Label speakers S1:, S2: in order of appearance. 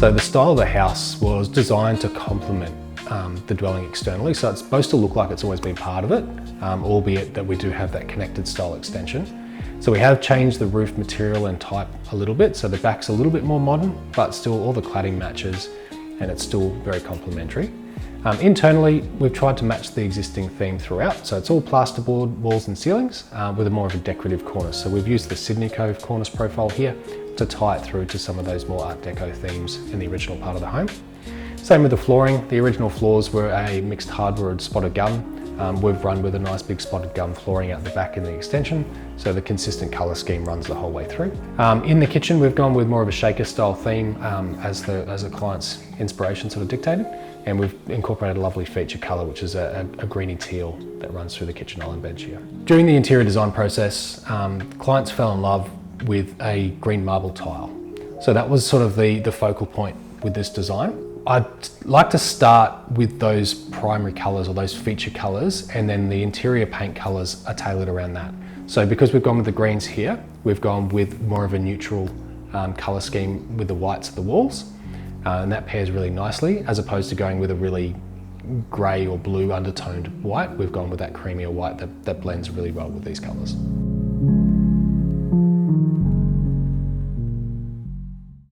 S1: So the style of the house was designed to complement the dwelling externally, so it's supposed to look like it's always been part of it, albeit that we do have that connected style extension. So we have changed the roof material and type a little bit, so the back's a little bit more modern, but still all the cladding matches and it's still very complementary. Internally, we've tried to match the existing theme throughout, so it's all plasterboard walls and ceilings with a more of a decorative cornice. So we've used the Sydney Cove cornice profile here to tie it through to some of those more Art Deco themes in the original part of the home. Same with the flooring. The original floors were a mixed hardwood spotted gum. We've run with a nice big spotted gum flooring out the back in the extension, so the consistent colour scheme runs the whole way through. In the kitchen, we've gone with more of a shaker style theme as the client's inspiration sort of dictated, and we've incorporated a lovely feature colour, which is a greeny teal that runs through the kitchen island bench here. During the interior design process, clients fell in love with a green marble tile. So that was sort of the focal point with this design. I'd like to start with those primary colours or those feature colours, and then the interior paint colours are tailored around that. So because we've gone with the greens here, we've gone with more of a neutral colour scheme with the whites of the walls, and that pairs really nicely, as opposed to going with a really grey or blue undertoned white. We've gone with that creamier white that blends really well with these colours.